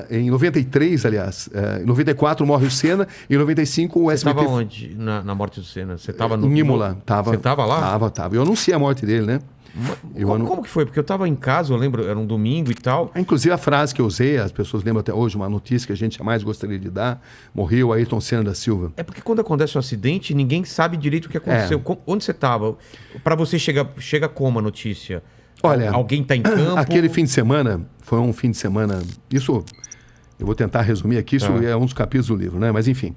Em 93, aliás, em 94 morre o Senna, em 95 o SBT... Você estava onde na morte do Senna? Você estava no... Em Imola. Você estava lá? Tava. Eu anunciei a morte dele, né? Como que foi? Porque eu estava em casa, eu lembro, era um domingo e tal. Inclusive a frase que eu usei, as pessoas lembram até hoje, uma notícia que a gente jamais gostaria de dar, morreu Ayrton Senna da Silva. É porque quando acontece um acidente, ninguém sabe direito o que aconteceu. Onde você estava? Para você chega como a notícia? Olha, alguém está em campo? Aquele fim de semana, foi um fim de semana... Isso, eu vou tentar resumir aqui, isso é um dos capítulos do livro, né? Mas enfim,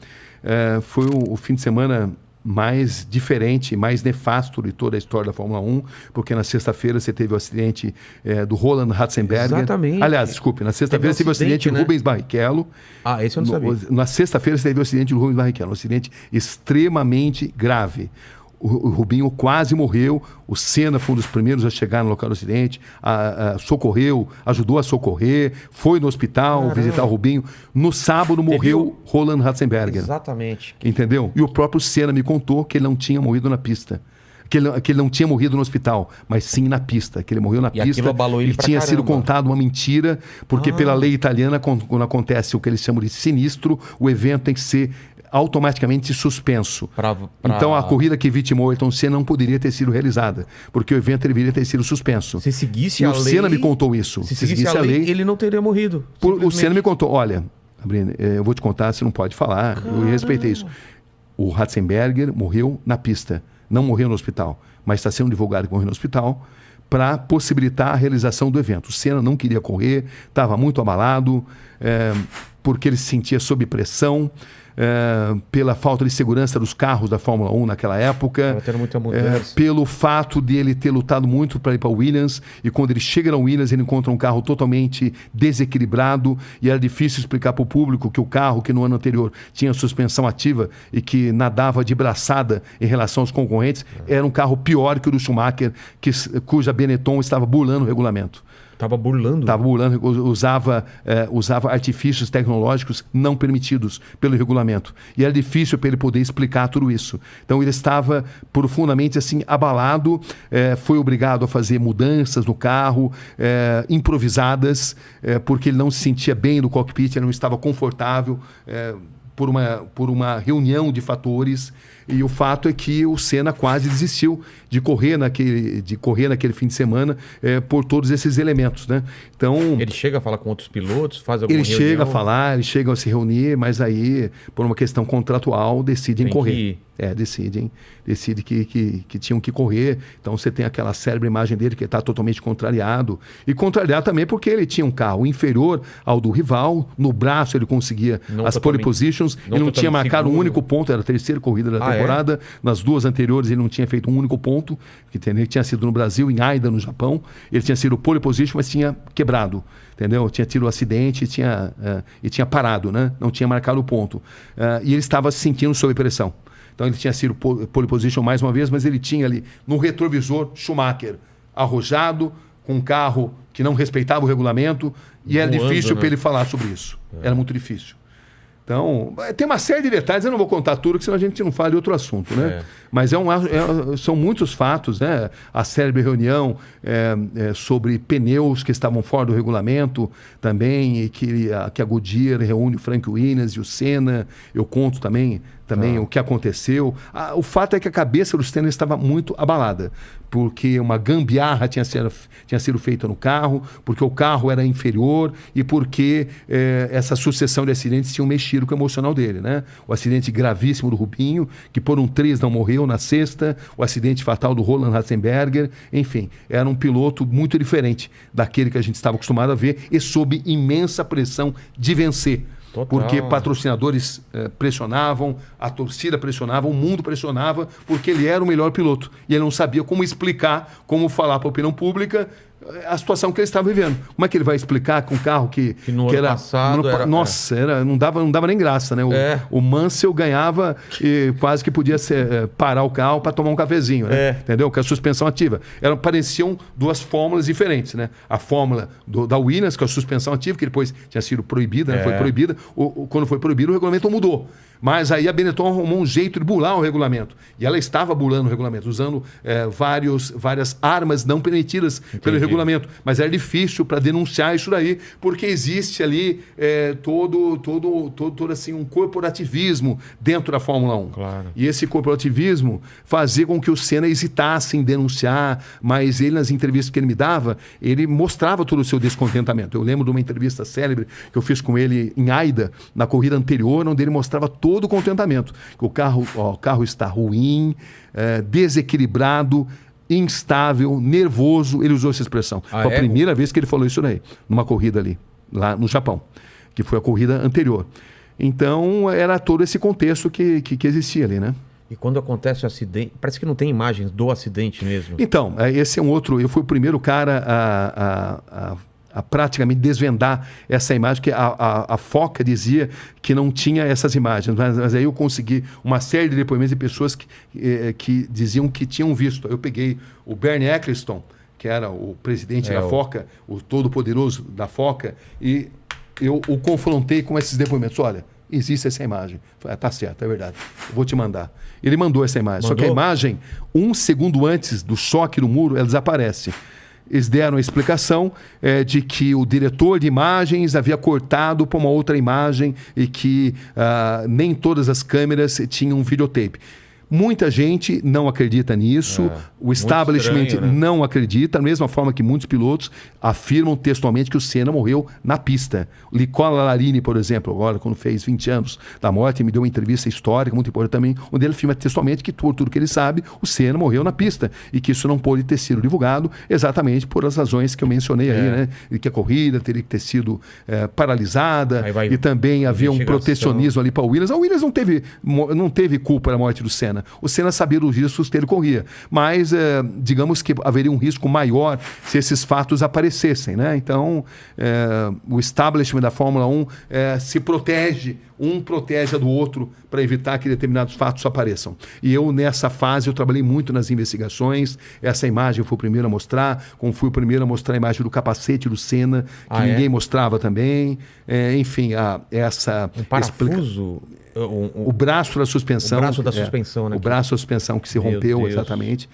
foi o fim de semana mais diferente, mais nefasto de toda a história da Fórmula 1, porque na sexta-feira você teve o acidente do Roland Ratzenberger. Exatamente. Aliás, desculpe, na sexta-feira você teve o acidente do Rubens Barrichello. Ah, esse eu não sabia. Na sexta-feira você teve o acidente do Rubens Barrichello, um acidente extremamente grave. O Rubinho quase morreu, o Senna foi um dos primeiros a chegar no local do acidente, socorreu, ajudou a socorrer, foi no hospital visitar o Rubinho. No sábado morreu Roland Ratzenberger. Exatamente. Entendeu? E o próprio Senna me contou que ele não tinha morrido na pista. Que ele não tinha morrido no hospital, mas sim na pista. Que ele morreu na pista. Aquilo abalou ele pra tinha caramba. sido contado uma mentira, porque pela lei italiana, quando acontece o que eles chamam de sinistro, o evento tem que ser automaticamente suspenso. Então a corrida que vitimou Ayrton Senna não poderia ter sido realizada, porque o evento deveria ter sido suspenso. Se seguisse a lei... o Senna me contou isso. Se seguisse a lei, ele não teria morrido. O Senna me contou, olha, Sabrina, eu vou te contar, você não pode falar, eu respeitei isso. O Ratzenberger morreu na pista, não morreu no hospital, mas está sendo divulgado que morreu no hospital para possibilitar a realização do evento. O Senna não queria correr, estava muito abalado, porque ele se sentia sob pressão, pela falta de segurança dos carros da Fórmula 1 naquela época, pelo fato de ele ter lutado muito para ir para a Williams, e quando ele chega na Williams ele encontra um carro totalmente desequilibrado, e era difícil explicar para o público que o carro que no ano anterior tinha suspensão ativa e que nadava de braçada em relação aos concorrentes, era um carro pior que o do Schumacher, cuja Benetton estava burlando o regulamento. Estava burlando, usava artifícios tecnológicos não permitidos pelo regulamento. E era difícil para ele poder explicar tudo isso. Então ele estava profundamente assim, abalado, foi obrigado a fazer mudanças no carro, improvisadas, porque ele não se sentia bem no cockpit, ele não estava confortável, por uma reunião de fatores, e o fato é que o Senna quase desistiu de correr naquele fim de semana por todos esses elementos, né? Então, ele chega a falar com outros pilotos, faz alguma reunião? Chega a falar, eles chegam a se reunir, mas aí, por uma questão contratual, decidem correr. Decidem que tinham que correr. Então você tem aquela célebre imagem dele que está totalmente contrariado. E contrariado também porque ele tinha um carro inferior ao do rival. No braço ele conseguia as pole positions. Ele não tinha marcado um único ponto. Era a terceira corrida da temporada. Nas duas anteriores ele não tinha feito um único ponto. Que tinha sido no Brasil, em Aida, no Japão. Ele tinha sido pole position, mas tinha quebrado. Entendeu? Tinha tido um acidente e tinha parado, né? Não tinha marcado o ponto. E ele estava se sentindo sob pressão. Então ele tinha sido pole position mais uma vez, mas ele tinha ali no retrovisor Schumacher arrojado, com um carro que não respeitava o regulamento, e era difícil para ele falar sobre isso. Era muito difícil. Então, tem uma série de detalhes, eu não vou contar tudo, porque senão a gente não fala de outro assunto, né? Mas são muitos fatos, né? A célebre reunião sobre pneus que estavam fora do regulamento também, e que a Goodyear reúne o Frank Williams e o Senna. Eu conto também o que aconteceu. O fato é que a cabeça do Senna estava muito abalada, porque uma gambiarra tinha sido feita no carro, porque o carro era inferior e porque essa sucessão de acidentes tinham mexido com o emocional dele, né? O acidente gravíssimo do Rubinho, que por um triz não morreu na sexta, o acidente fatal do Roland Ratzenberger, enfim, era um piloto muito diferente daquele que a gente estava acostumado a ver e sob imensa pressão de vencer. Total. Porque patrocinadores pressionavam, a torcida pressionava, o mundo pressionava, porque ele era o melhor piloto. E ele não sabia como explicar, como falar para a opinião pública a situação que ele estava vivendo. Como é que ele vai explicar com um carro que no ano passado não dava nem graça, né? O Mansell ganhava e quase que podia parar o carro para tomar um cafezinho, né? Entendeu? Com a suspensão ativa. Pareciam duas fórmulas diferentes, né? A fórmula da Williams, com a suspensão ativa, que depois tinha sido proibida, né? Foi proibida. Quando foi proibido, o regulamento mudou. Mas aí a Benetton arrumou um jeito de burlar o regulamento. E ela estava burlando o regulamento, usando várias armas não permitidas pelo regulamento. regulamento. Mas era difícil para denunciar isso daí, porque existe ali todo assim, um corporativismo dentro da Fórmula 1. Claro. E esse corporativismo fazia com que o Senna hesitasse em denunciar, mas ele, nas entrevistas que ele me dava, ele mostrava todo o seu descontentamento. Eu lembro de uma entrevista célebre que eu fiz com ele em Aida, na corrida anterior, onde ele mostrava todo o contentamento. Que o carro está ruim, desequilibrado, instável, nervoso. Ele usou essa expressão. Foi a primeira vez que ele falou isso daí, numa corrida ali, lá no Japão, que foi a corrida anterior. Então, era todo esse contexto que existia ali, né? E quando acontece o acidente, parece que não tem imagens do acidente mesmo. Então, esse é um outro... Eu fui o primeiro cara a praticamente desvendar essa imagem, que a Foca dizia que não tinha essas imagens, mas aí eu consegui uma série de depoimentos de pessoas que diziam que tinham visto. Eu peguei o Bernie Ecclestone, que era o presidente da Foca, o todo-poderoso da Foca, e eu o confrontei com esses depoimentos. Olha, existe essa imagem. Falei, tá certo, é verdade. Eu vou te mandar. Ele mandou essa imagem. Só que a imagem, 1 segundo antes do choque no muro, ela desaparece. Eles deram a explicação de que o diretor de imagens havia cortado para uma outra imagem e que nem todas as câmeras tinham videotape. Muita gente não acredita nisso, o establishment estranho, né? Não acredita, da mesma forma que muitos pilotos afirmam textualmente que o Senna morreu na pista. O Nicola Larini, por exemplo, agora quando fez 20 anos da morte, me deu uma entrevista histórica muito importante também, onde ele afirma textualmente que por tudo que ele sabe, o Senna morreu na pista e que isso não pôde ter sido divulgado exatamente por as razões que eu mencionei aí, né? E que a corrida teria que ter sido paralisada e também havia um protecionismo ali para o Williams. A Williams não teve culpa da morte do Senna. O Senna sabia dos riscos que ele corria, mas digamos que haveria um risco maior se esses fatos aparecessem, né? Então, o establishment da Fórmula 1 se protege, um protege a do outro para evitar que determinados fatos apareçam. E eu, nessa fase, eu trabalhei muito nas investigações. Essa imagem eu fui o primeiro a mostrar, como fui o primeiro a mostrar a imagem do capacete do Senna, que ninguém mostrava também. Enfim, essa... Um parafuso... O braço da suspensão. O braço da suspensão, né? O braço da suspensão que se rompeu, exatamente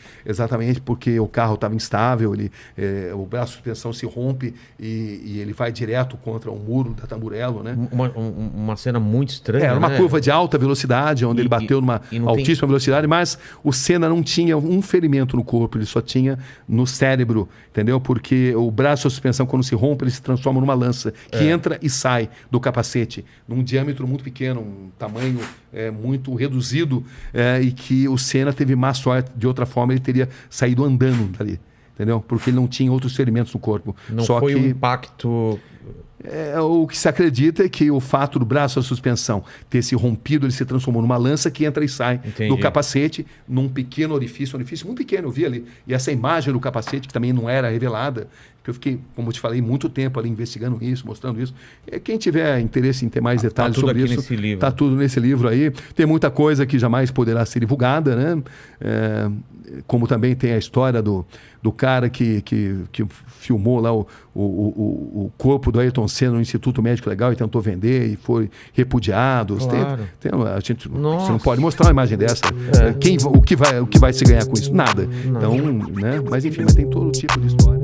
porque o carro estava instável, o braço da suspensão se rompe e ele vai direto contra o muro da Tamburello, né? Uma cena muito estranha, Era uma curva de alta velocidade, onde ele bateu numa altíssima velocidade, mas o Senna não tinha um ferimento no corpo, ele só tinha no cérebro, entendeu? Porque o braço da suspensão, quando se rompe, ele se transforma numa lança, que entra e sai do capacete, num diâmetro muito pequeno, um tamanho muito reduzido, e que o Senna teve má sorte. De outra forma, ele teria saído andando dali, entendeu? Porque ele não tinha outros ferimentos no corpo. Não foi um impacto... O que se acredita é que o fato do braço da suspensão ter se rompido, ele se transformou numa lança que entra e sai do capacete, num pequeno orifício muito pequeno, eu vi ali. E essa imagem do capacete, que também não era revelada, que eu fiquei, como eu te falei, muito tempo ali investigando isso, mostrando isso. Quem tiver interesse em ter mais detalhes sobre isso, está tudo nesse livro aí. Tem muita coisa que jamais poderá ser divulgada, né? Como também tem a história do cara que filmou lá o corpo do Ayrton Senna no Instituto Médico Legal e tentou vender e foi repudiado. Claro. Você não pode mostrar uma imagem dessa. O que vai se ganhar com isso? Nada. Então, né? Mas enfim, tem todo tipo de história.